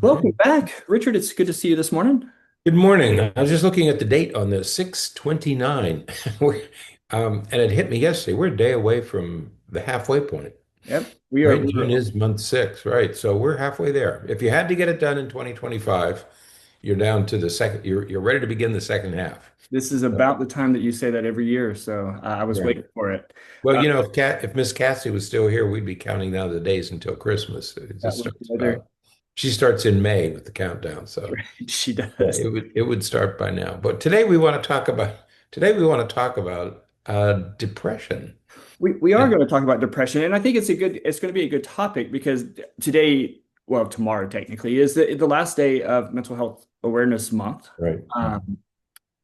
Welcome back, Richard. It's good to see you this morning. Good morning. I was just looking at the date on the 6/29. And it hit me yesterday. We're a day away from the halfway point, Yep, we are. right? June is month six, right? So we're halfway there. If you had to get it done in 2025, you're down to the second, you're ready to begin the second half. This is about the time that you say that every year, so I was Right. waiting for it. Well, Uh, if Miss Cassie was still here, we'd be counting down the days until Christmas. It that just was starts the other. she starts in May with the countdown. So She yeah, does. it would start by now. But today we want to talk about depression. We are And going to talk about depression, and I think it's going to be a good topic because today, well, tomorrow technically is the last day of Mental Health Awareness Month. right. Um,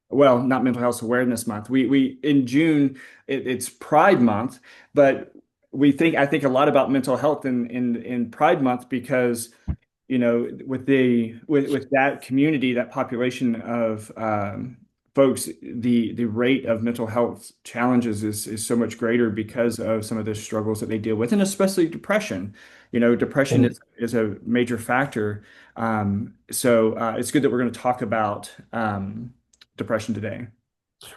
well, not Mental Health Awareness Month. We in June it's Pride Month, but I think a lot about mental health in Pride Month because with with that community, that population of folks, the rate of mental health challenges is so much greater because of some of the struggles that they deal with, and especially depression. Depression And is a major factor. So it's good that we're going to talk about depression today.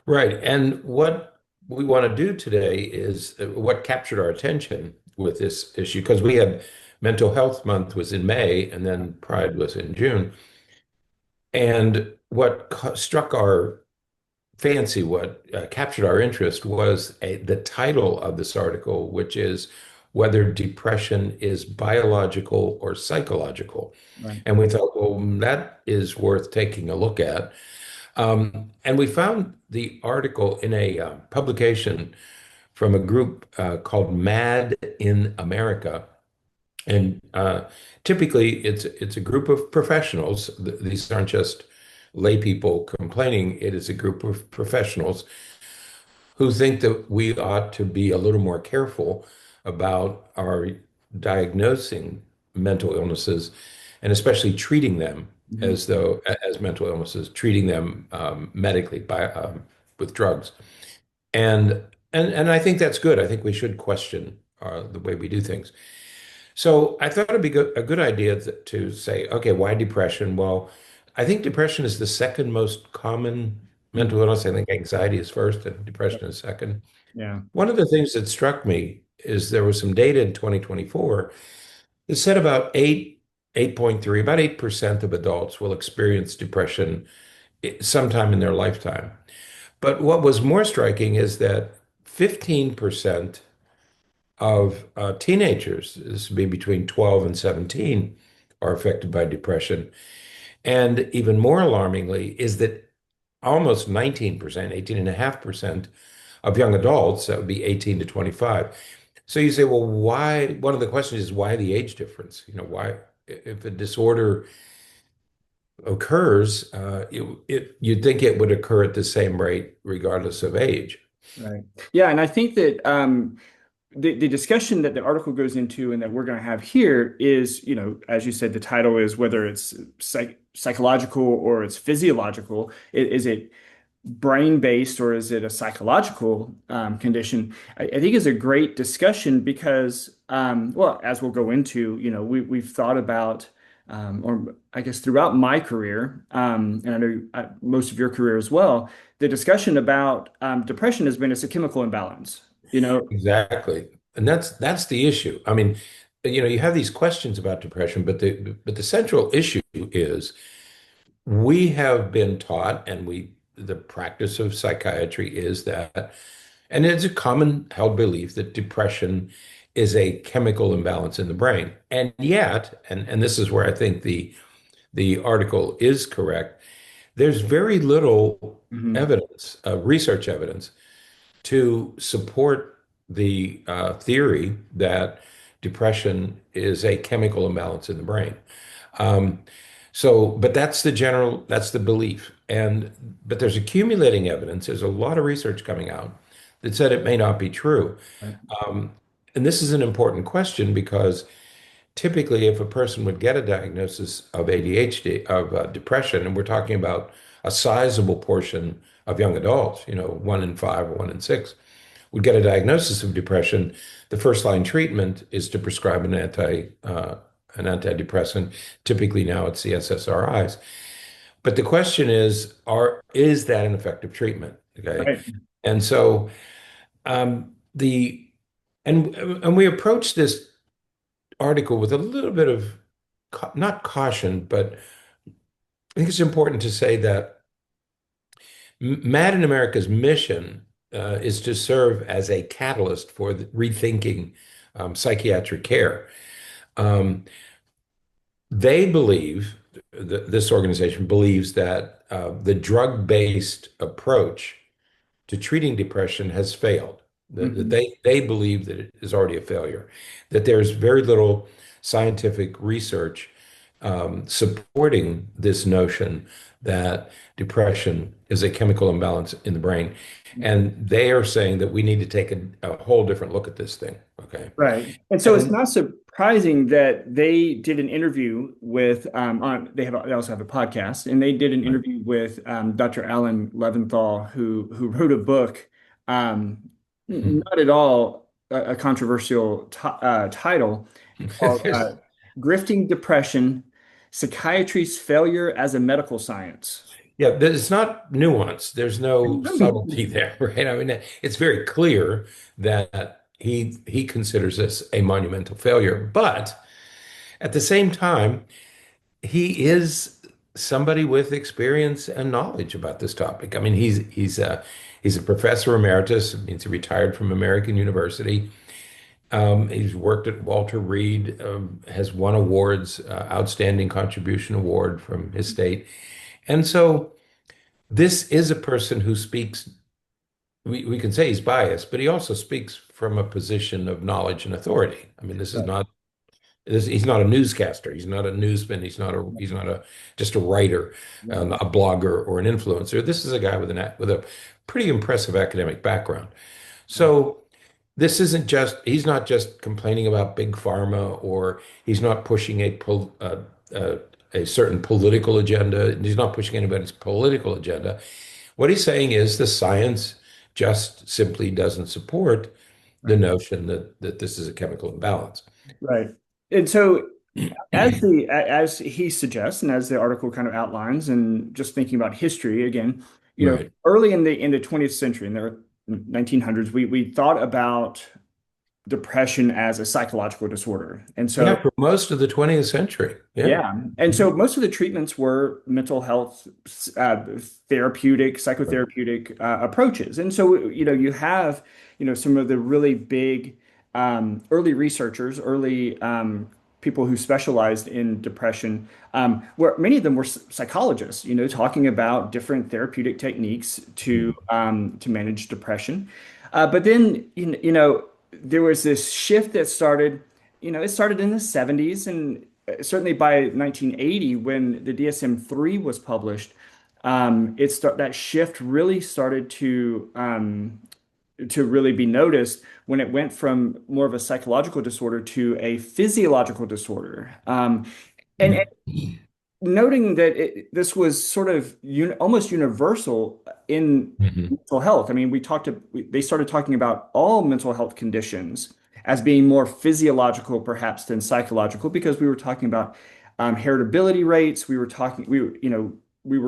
right. And what we want to do today is what captured our attention with this issue, because we had Mental Health Month was in May and then Pride was in June. And what struck our fancy, what captured our interest was the title of this article, which is whether depression is biological or psychological. Right. And we thought, well, that is worth taking a look at. And we found the article in a publication from a group called Mad in America. And typically, it's a group of professionals. These aren't just lay people complaining. It is a group of professionals who think that we ought to be a little more careful about our diagnosing mental illnesses and especially treating them Mhm. as mental illnesses, treating them medically with drugs. And and I think that's good. I think we should question the way we do things. So I thought it'd be a good idea to say, okay, why depression? Well, I think depression is the second most common mental illness. I think anxiety is first and depression is second. Yeah. One of the things that struck me is there was some data in 2024 that said about 8.3, about 8% of adults will experience depression sometime in their lifetime. But what was more striking is that 15% of teenagers, this would be between 12 and 17, are affected by depression. And even more alarmingly is that almost 19%, 18.5% of young adults, that would be 18 to 25. So you say, well, why? One of the questions is why the age difference? Why, if a disorder occurs, you'd think it would occur at the same rate regardless of age. Right. Yeah, and I think that the discussion that the article goes into and that we're going to have here is, as you said, the title is whether it's psychological or it's physiological. Is it brain-based or is it a psychological condition? I think is a great discussion because, well, as we'll go into, we've thought about, or I guess throughout my career, and I know most of your career as well, the discussion about depression has been it's a chemical imbalance. Exactly. And that's the issue. I mean, you have these questions about depression, but the central issue is we have been taught, and the practice of psychiatry is that, and it's a common held belief that depression is a chemical imbalance in the brain. And yet, and this is where I think the article is correct, there's very little Mhm. evidence, research evidence, to support the theory that depression is a chemical imbalance in the brain. Um, but that's the belief. But there's accumulating evidence. There's a lot of research coming out that said it may not be true. Right. Um, and this is an important question because typically, if a person would get a diagnosis of ADHD, of depression, and we're talking about a sizable portion of young adults, 1 in 5 or 1 in 6, would get a diagnosis of depression, the first line treatment is to prescribe an antidepressant. Typically now it's the SSRIs. But the question is that an effective treatment? Okay. Right. And so the and we approach this article with a little bit of not caution, but I think it's important to say that Mad in America's mission is to serve as a catalyst for rethinking psychiatric care. Um, they believe, this organization believes that the drug-based approach to treating depression has failed. That Mhm. they believe that it is already a failure, that there's very little scientific research supporting this notion that depression is a chemical imbalance in the brain. And they are saying that we need to take a whole different look at this thing. Okay. Right. And so it's And not surprising that they did an interview with they also have a podcast, and they did an right. interview with Dr. Alan Leventhal, who wrote a book, um, not at all a controversial title, called Grifting Depression: Psychiatry's Failure as a Medical Science. Yeah, it's not nuanced. There's no subtlety there, right? I mean, it's very clear that he considers this a monumental failure, but at the same time, he is somebody with experience and knowledge about this topic. I mean, he's a professor emeritus. It means he retired from American University. He's worked at Walter Reed, has won awards, outstanding contribution award from his state, and so this is a person who speaks. We can say he's biased, but he also speaks from a position of knowledge and authority. I mean, Right. he's not a newscaster. He's not a newsman. He's not just a writer, Right. a blogger or an influencer. This is a guy with a pretty impressive academic background. So he's not just complaining about big pharma, or he's not pushing a certain political agenda. He's not pushing anybody's political agenda. What he's saying is the science just simply doesn't support the Right. notion that this is a chemical imbalance. Right. And so as he suggests, and as the article kind of outlines, and just thinking about history again, Right. early in the 20th century, in the 1900s, we thought about depression as a psychological disorder. And so Yeah, for most of the 20th century. Yeah. yeah. And so most of the treatments were mental health, therapeutic, Right. psychotherapeutic approaches. And so, you have, some of the really big early researchers, early people who specialized in depression, where many of them were psychologists, talking about different therapeutic techniques to manage depression. But then, there was this shift that started, it started in the 70s, and certainly by 1980, when the DSM-3 was published, that shift really started to really be noticed when it went from more of a psychological disorder to a physiological disorder. And noting that this was sort of almost universal in Mhm. mental health. I mean, they started talking about all mental health conditions as being more physiological, perhaps, than psychological, because we were talking about heritability rates. We were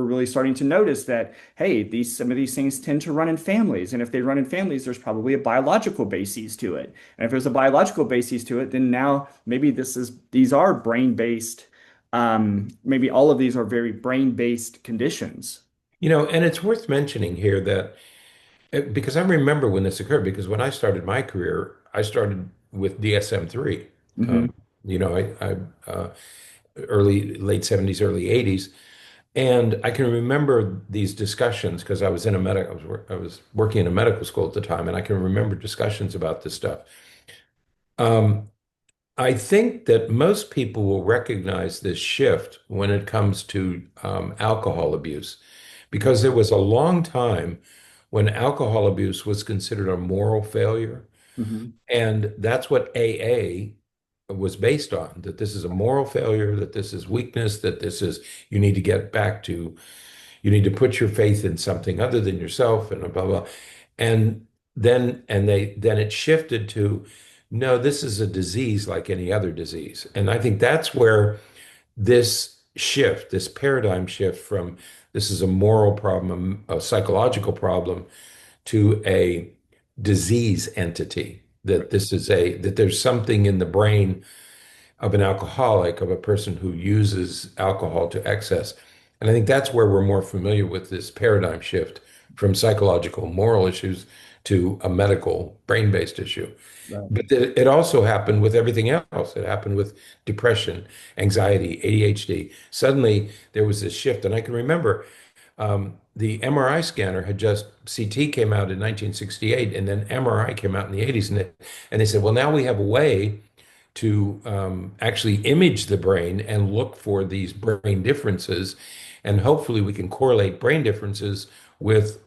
really starting to notice that, hey, some of these things tend to run in families, and if they run in families, there's probably a biological basis to it. And if there's a biological basis to it, then now maybe these are brain-based. Maybe all of these are very brain-based conditions. And it's worth mentioning here that because I remember when this occurred, because when I started my career, I started with DSM-3. Hmm. Um, early, late 70s, early 80s. And I can remember these discussions because I was working in a medical school at the time, and I can remember discussions about this stuff. Um, I think that most people will recognize this shift when it comes to alcohol abuse, because there was a long time when alcohol abuse was considered a moral failure, Hmm. and that's what AA was based on, that this is a moral failure, that this is weakness, that this is, you need to get back to, you need to put your faith in something other than yourself and blah, blah. And then it shifted to, no, this is a disease like any other disease. And I think that's where this shift, this paradigm shift from this is a moral problem, a psychological problem, to a disease entity, that this is that there's something in the brain of an alcoholic, of a person who uses alcohol to excess. And I think that's where we're more familiar with this paradigm shift from psychological moral issues to a medical brain-based issue. Right. But it also happened with everything else. It happened with depression, anxiety, ADHD. Suddenly there was this shift. And I can remember the MRI scanner had just, CT came out in 1968, and then MRI came out in the 80s. And they said, well, now we have a way to actually image the brain and look for these brain differences. And hopefully we can correlate brain differences with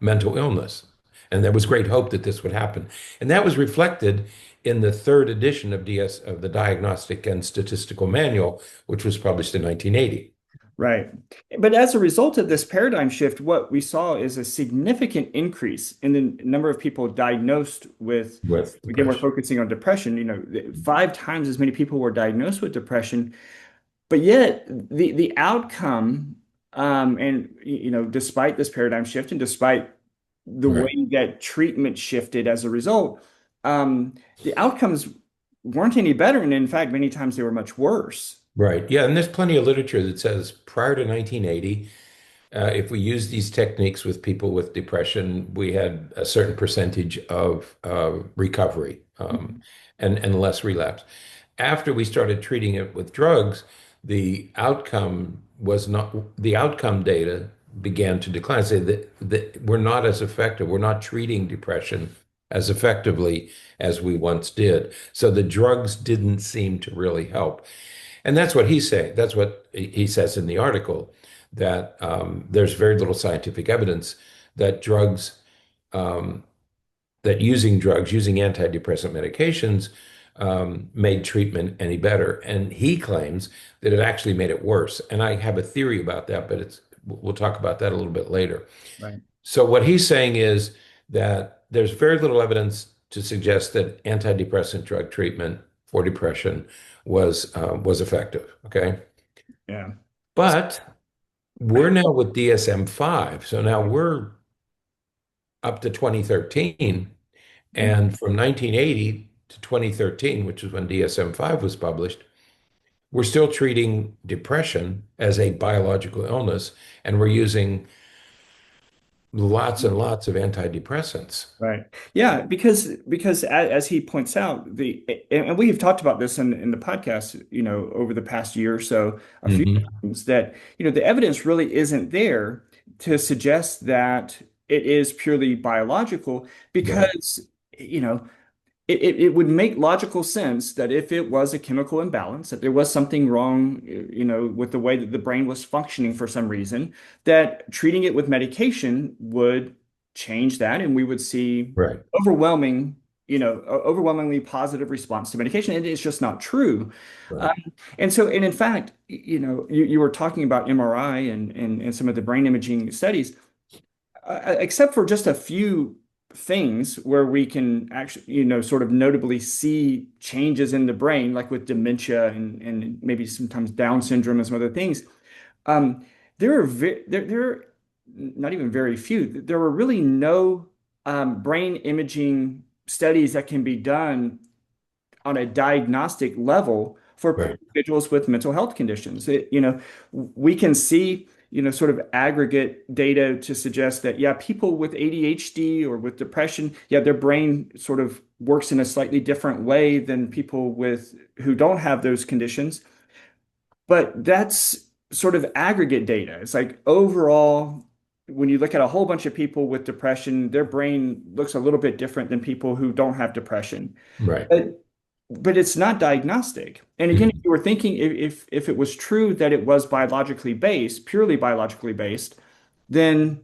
mental illness. And there was great hope that this would happen. And that was reflected in the third edition of of the Diagnostic and Statistical Manual, which was published in 1980. Right. But as a result of this paradigm shift, what we saw is a significant increase in the number of people diagnosed with, With again, we're depression. focusing on depression, 5 times as many people were diagnosed with depression, but yet the outcome, and despite this paradigm shift and despite the Right. way that treatment shifted as a result, the outcomes weren't any better. And in fact, many times they were much worse. Right. Yeah. And there's plenty of literature that says prior to 1980, if we use these techniques with people with depression, we had a certain percentage of recovery and less relapse. After we started treating it with drugs, the outcome was not, the outcome data began to decline. Say that we're not as effective. We're not treating depression as effectively as we once did. So the drugs didn't seem to really help. And that's what he's saying. That's what he says in the article, that there's very little scientific evidence that um, using drugs, using antidepressant medications, made treatment any better. And he claims that it actually made it worse. And I have a theory about that, but we'll talk about that a little bit later. Right. So what he's saying is that there's very little evidence to suggest that antidepressant drug treatment for depression was effective. Okay, Yeah. but we're now with DSM-5, so now we're up to 2013, and from 1980 to 2013, which is when DSM-5 was published, we're still treating depression as a biological illness, and we're using lots and lots of antidepressants. Right. Yeah, because as he points out, the and we have talked about this in the podcast, over the past year or so, a few Mhm. times that, the evidence really isn't there to suggest that it is purely biological Right, because, it would make logical sense that if it was a chemical imbalance, that there was something wrong, with the way that the brain was functioning for some reason, that treating it with medication would change that, and we would see right, overwhelming, overwhelmingly positive response to medication. And it's just not true. right, Um, and in fact, you were talking about MRI and some of the brain imaging studies, except for just a few things where we can actually, sort of notably see changes in the brain, like with dementia and maybe sometimes Down syndrome and some other things. Um, there are not even very few. There were really no brain imaging studies that can be done on a diagnostic level for right, individuals with mental health conditions. We can see, sort of aggregate data to suggest that, yeah, people with ADHD or with depression, yeah, their brain sort of works in a slightly different way than people who don't have those conditions. But that's sort of aggregate data. It's like overall, when you look at a whole bunch of people with depression, their brain looks a little bit different than people who don't have depression. right. But it's not diagnostic. And again, if Mhm. you were thinking if it was true that it was biologically based, purely biologically based, then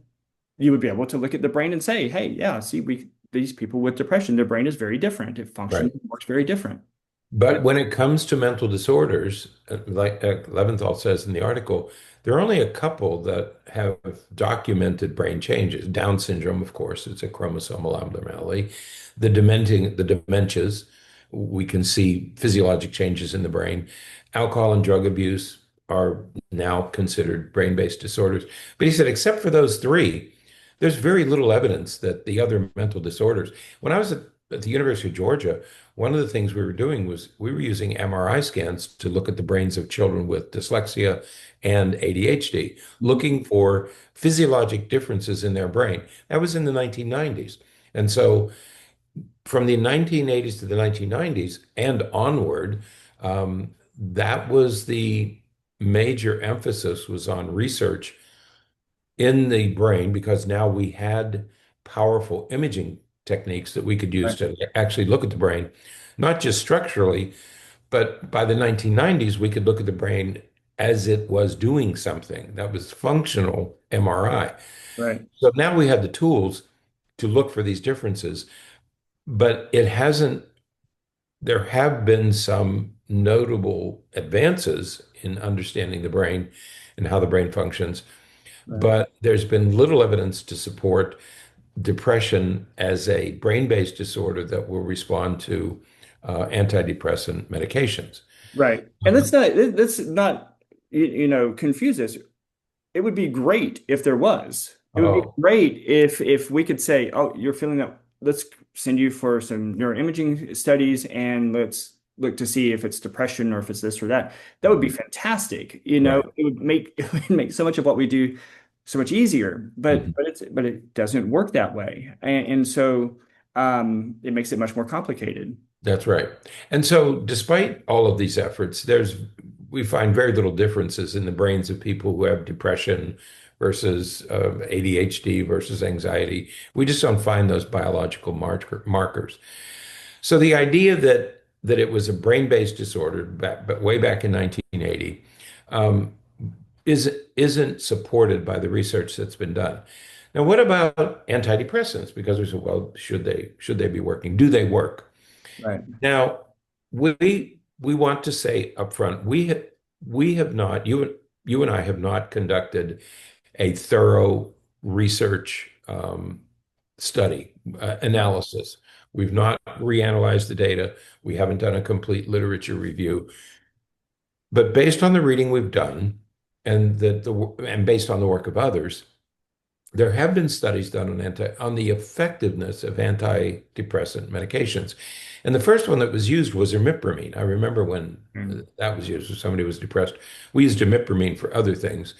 you would be able to look at the brain and say, hey, yeah, see, these people with depression, their brain is very different. It functions Right. and works very different. But when it comes to mental disorders, like Leventhal says in the article, there are only a couple that have documented brain changes. Down syndrome, of course, it's a chromosomal abnormality. The dementias, we can see physiologic changes in the brain. Alcohol and drug abuse are now considered brain-based disorders. But he said, except for those three, there's very little evidence that the other mental disorders. When I was at the University of Georgia, one of the things we were doing was we were using MRI scans to look at the brains of children with dyslexia and ADHD, looking for physiologic differences in their brain. That was in the 1990s. And so from the 1980s to the 1990s and onward, that was the major emphasis was on research in the brain because now we had powerful imaging techniques that we could use Right. to actually look at the brain, not just structurally, but by the 1990s, we could look at the brain as it was doing something. That was functional MRI. Right. So now we had the tools to look for these differences, but it hasn't, there have been some notable advances in understanding the brain and how the brain functions, Right. but there's been little evidence to support depression as a brain-based disorder that will respond to antidepressant medications. Right. And let's not confuse this. It would be great if there was. It would be Oh, great if we could say, oh, you're feeling that. Let's send you for some neuroimaging studies and let's look to see if it's depression or if it's this or that. That would be fantastic. right. It would make it would make so much of what we do so much easier. But Mhm. it doesn't work that way. And so it makes it much more complicated. That's right. And so, despite all of these efforts, we find very little differences in the brains of people who have depression versus ADHD versus anxiety. We just don't find those biological markers. So the idea that it was a brain-based disorder, but way back in 1980, um, isn't supported by the research that's been done. Now, what about antidepressants? Because we said, well, should they be working? Do they work? Right. Now, we want to say upfront, we have not, you and I have not conducted a thorough research study analysis. We've not reanalyzed the data. We haven't done a complete literature review. But based on the reading we've done, and based on the work of others, there have been studies done on the effectiveness of antidepressant medications. And the first one that was used was imipramine. I remember when Mm. that was used when somebody was depressed. We used imipramine for other things.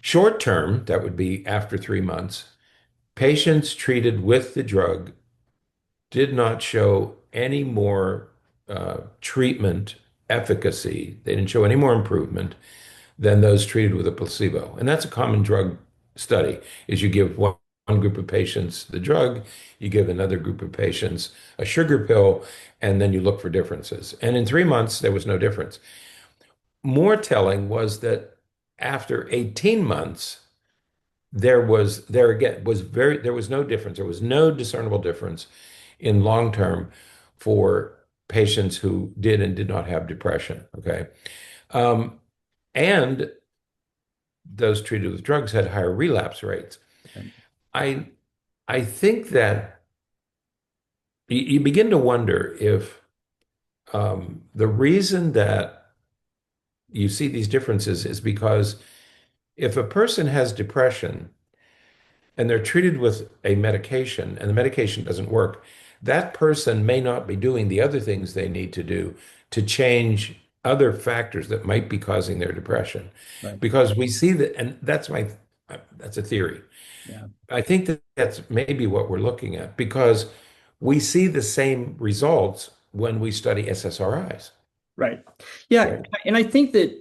Short term, that would be after 3 months, patients treated with the drug did not show any more treatment efficacy. They didn't show any more improvement than those treated with a placebo. And that's a common drug study, is you give one group of patients the drug, you give another group of patients a sugar pill, and then you look for differences. And in 3 months, there was no difference. More telling was that after 18 months, there was no difference. There was no discernible difference in long term for patients who did and did not have depression. Okay. Um, and those treated with drugs had higher relapse rates. Right. I I think that you begin to wonder if the reason that you see these differences is because if a person has depression and they're treated with a medication and the medication doesn't work, that person may not be doing the other things they need to do to change other factors that might be causing their depression. Right. Because we see that, and that's a theory. Yeah. I think that that's maybe what we're looking at because we see the same results when we study SSRIs. Right. Yeah, Okay. and I think that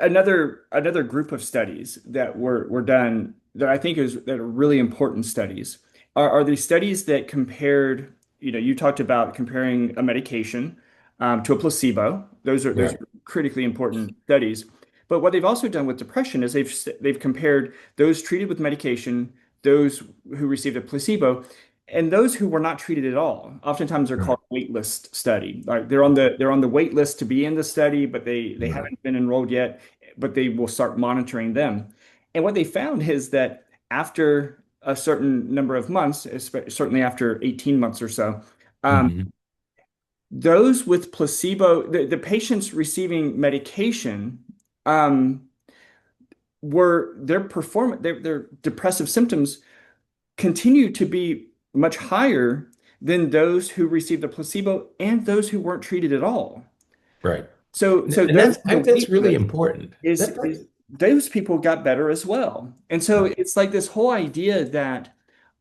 another group of studies that were done that I think is that are really important studies are these studies that compared, you talked about comparing a medication to a placebo. Those Yeah. are critically important studies. But what they've also done with depression is they've compared those treated with medication, those who received a placebo, and those who were not treated at all, oftentimes are Right. called wait list study. Like they're on the wait list to be in the study, but they Right. haven't been enrolled yet, but they will start monitoring them. And what they found is that after a certain number of months, certainly after 18 months or so, um, Mhm. those with placebo, the patients receiving medication, um, were their depressive symptoms continue to be much higher than those who received the placebo and those who weren't treated at all. Right. So And those that's, on the that's wait really list important. is those people got better as well. And so Right. it's like this whole idea that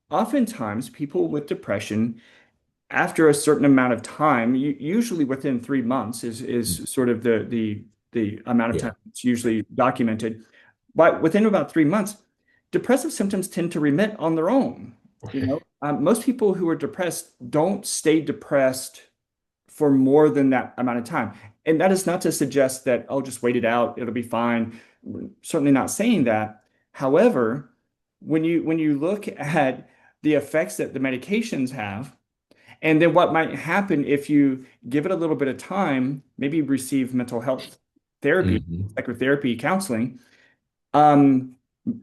oftentimes people with depression, after a certain amount of time, usually within 3 months is sort of the amount of Yeah. time it's usually documented. But within about 3 months, depressive symptoms tend to remit on their own. Most people who are depressed don't stay depressed for more than that amount of time. And that is not to suggest that, oh, just wait it out, it'll be fine. We're certainly not saying that. However, when you look at the effects that the medications have, and then what might happen if you give it a little bit of time, maybe receive mental health therapy, Mhm. psychotherapy, counseling, um,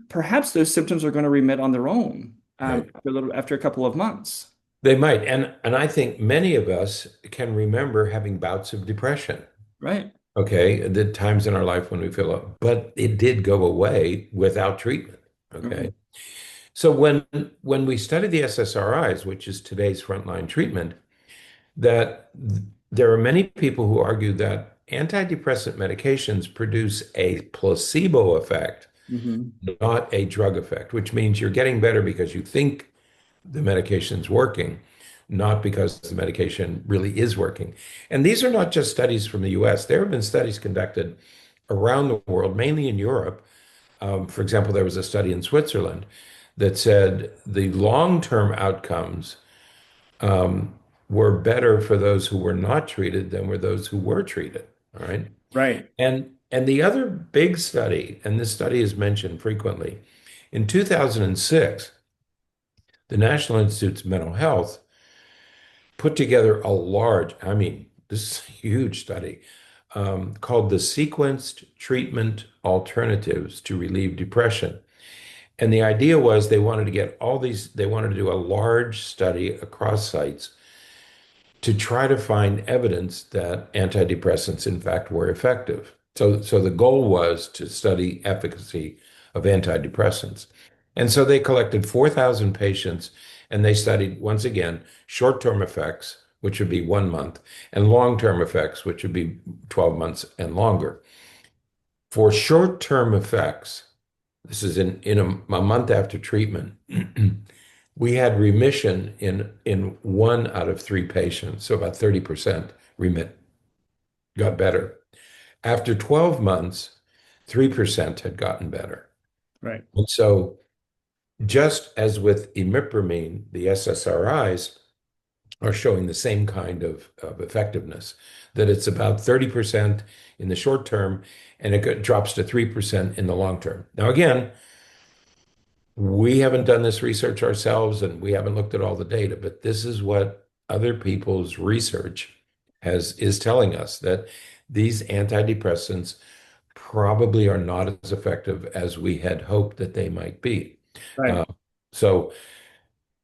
perhaps those symptoms are going to remit on their own Right. after a couple of months. They might. And I think many of us can remember having bouts of depression. Right. Okay. The times in our life when we feel up, but it did go away without treatment. Right. Okay. So when we study the SSRIs, which is today's frontline treatment, that there are many people who argue that antidepressant medications produce a placebo effect, Hmm. not a drug effect, which means you're getting better because you think the medication's working, not because the medication really is working. And these are not just studies from the US. There have been studies conducted around the world, mainly in Europe. For example, there was a study in Switzerland that said the long-term outcomes um, were better for those who were not treated than were those who were treated. All right. Right. And the other big study, and this study is mentioned frequently, in 2006, the National Institutes of Mental Health put together a large, I mean, this is a huge study called the Sequenced Treatment Alternatives to Relieve Depression. And the idea was they wanted to get all these, they wanted to do a large study across sites to try to find evidence that antidepressants, in fact, were effective. So the goal was to study efficacy of antidepressants. And so they collected 4,000 patients and they studied, once again, short-term effects, which would be 1 month, and long-term effects, which would be 12 months and longer. For short-term effects, this is in a month after treatment, we had remission in 1 out of 3 patients, so about 30% remit, got better. After 12 months, 3% had gotten better. Right. And so just as with imipramine, the SSRIs are showing the same kind of effectiveness, that it's about 30% in the short term and drops to 3% in the long term. Now, again, we haven't done this research ourselves and we haven't looked at all the data, but this is what other people's research is telling us that these antidepressants probably are not as effective as we had hoped that they might be. Right. Uh, so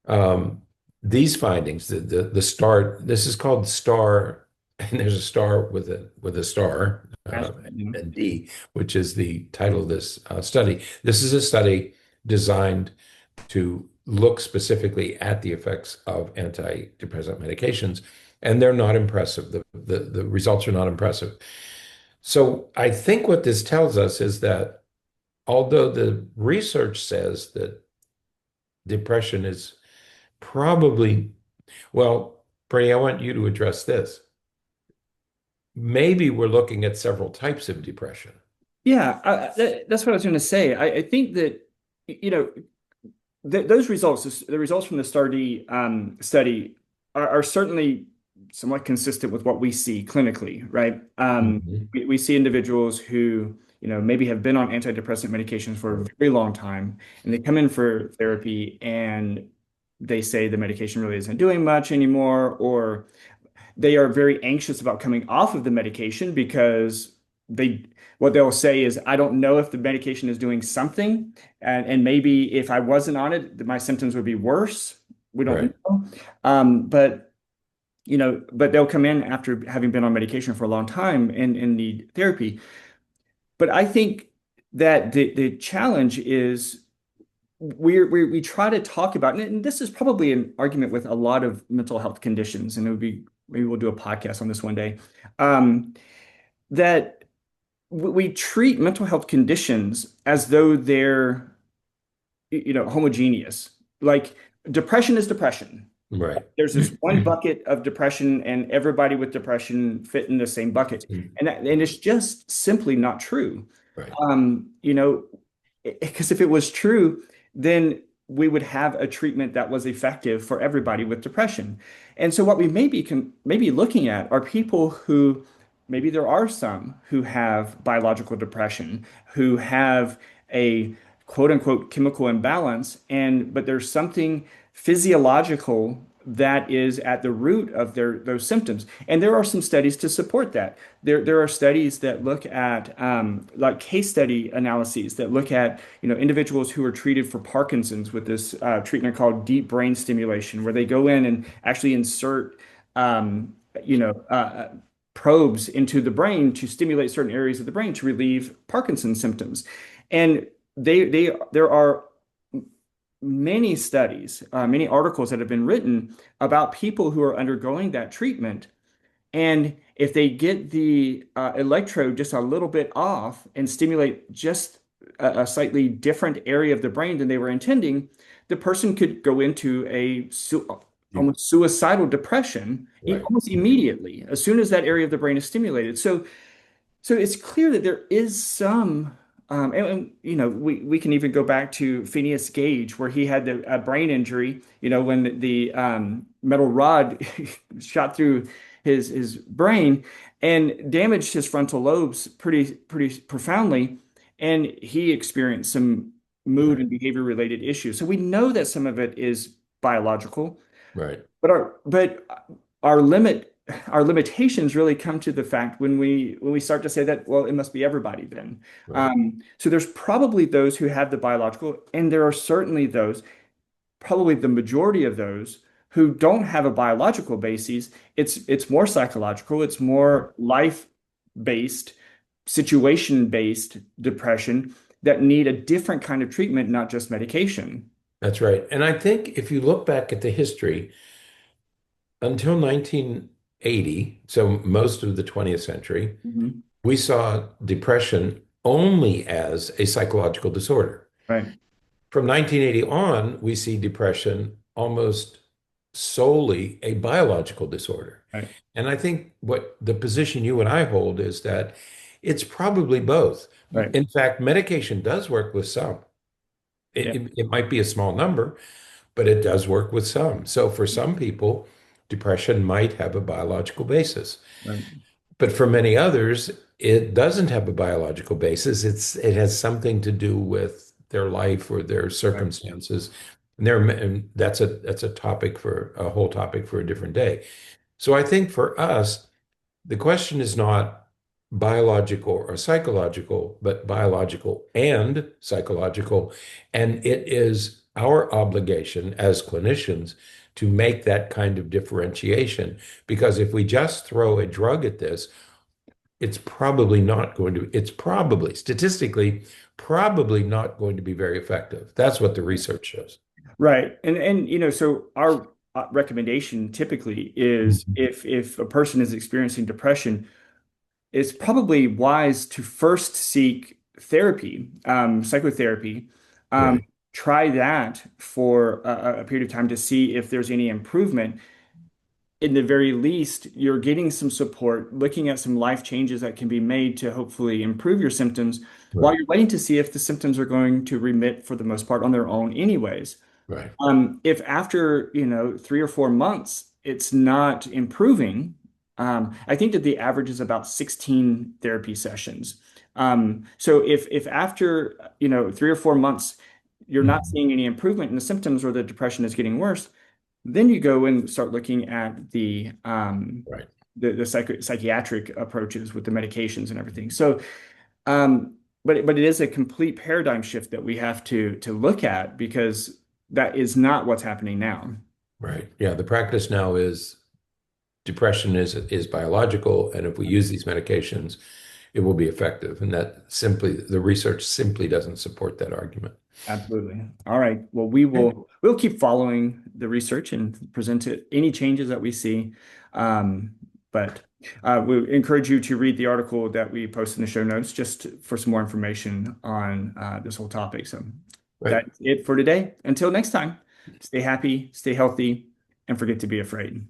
um, these findings, the star, this is called star, and there's a star with a star, and D, which is the title of this study. This is a study designed to look specifically at the effects of antidepressant medications, and they're not impressive. The results are not impressive. So I think what this tells us is that although the research says that depression is probably, well, Bernie, I want you to address this. Maybe we're looking at several types of depression. Yeah, that's what I was going to say. I think that you know those results, the results from the study, are certainly somewhat consistent with what we see clinically, right? Mhm. We see individuals who, maybe have been on antidepressant medications for a very long time, and they come in for therapy, and they say the medication really isn't doing much anymore, or they are very anxious about coming off of the medication because they what they'll say is, I don't know if the medication is doing something, and maybe if I wasn't on it, my symptoms would be worse. We don't Right. know. But but they'll come in after having been on medication for a long time and need therapy. But I think that the challenge is we try to talk about, and this is probably an argument with a lot of mental health conditions, and it would be maybe we'll do a podcast on this one day, um, that we treat mental health conditions as though they're homogeneous. Like depression is depression. Right. There's this one bucket of depression, and everybody with depression fit in the same bucket, and it's just simply not true. Right. You know, because if it was true, then we would have a treatment that was effective for everybody with depression. And so what we maybe looking at are people who maybe there are some who have biological depression, who have a quote unquote chemical imbalance, and but there's something physiological that is at the root of those symptoms. And there are some studies to support that. There are studies that look at like case study analyses that look at individuals who are treated for Parkinson's with this treatment called deep brain stimulation, where they go in and actually insert um, you know uh, probes into the brain to stimulate certain areas of the brain to relieve Parkinson's symptoms. And there are many studies, many articles that have been written about people who are undergoing that treatment. And if they get the electrode just a little bit off and stimulate just a slightly different area of the brain than they were intending, the person could go into almost suicidal depression Right. almost immediately, as soon as that area of the brain is stimulated. So it's clear that there is some, we can even go back to Phineas Gage, where he had a brain injury, when the metal rod shot through his brain and damaged his frontal lobes pretty profoundly, and he experienced some mood Right. and behavior related issues. So we know that some of it is biological. Right. But our our limitations really come to the fact when we start to say that, well, it must be everybody then. Right. So there's probably those who have the biological, and there are certainly those, probably the majority of those who don't have a biological basis. It's more psychological, it's more life-based, situation-based depression that need a different kind of treatment, not just medication. That's right. And I think if you look back at the history until 1980, so most of the 20th century, Mhm. we saw depression only as a psychological disorder. Right, From 1980 on, we see depression almost solely a biological disorder. right, And I think what the position you and I hold is that it's probably both. right. In fact, medication does work with some. Yeah, It might be a small number, but it does work with some. So for some people, depression might have a biological basis. right, But for many others, it doesn't have a biological basis. It has something to do with their life or their right. circumstances. And that's a whole topic for a different day. So I think for us, the question is not biological or psychological, but biological and psychological. And it is our obligation as clinicians to make that kind of differentiation. Because if we just throw a drug at this, it's probably statistically, probably not going to be very effective. That's what the research shows. Right. And so our recommendation typically is Mhm. if a person is experiencing depression, it's probably wise to first seek therapy, psychotherapy. Um, Right, try that for a period of time to see if there's any improvement. In the very least, you're getting some support, looking at some life changes that can be made to hopefully improve your symptoms while right, you're waiting to see if the symptoms are going to remit for the most part on their own anyways. right, If after, 3 or 4 months it's not improving, I think that the average is about 16 therapy sessions. So if after, 3 or 4 months you're not Mhm. seeing any improvement in the symptoms or the depression is getting worse, then you go and start looking at Right, the psychiatric approaches with the medications and everything. So, um, but it is a complete paradigm shift that we have to look at because that is not what's happening now. right. Yeah, the practice now is depression is biological, and if we use these medications, it will be effective. And that simply, the research simply doesn't support that argument. Absolutely. All right. Well, Okay. we'll keep following the research and present it any changes that we see. But we encourage you to read the article that we post in the show notes just for some more information on this whole topic. So Right. that's it for today. Until next time, stay happy, stay healthy, and forget to be afraid.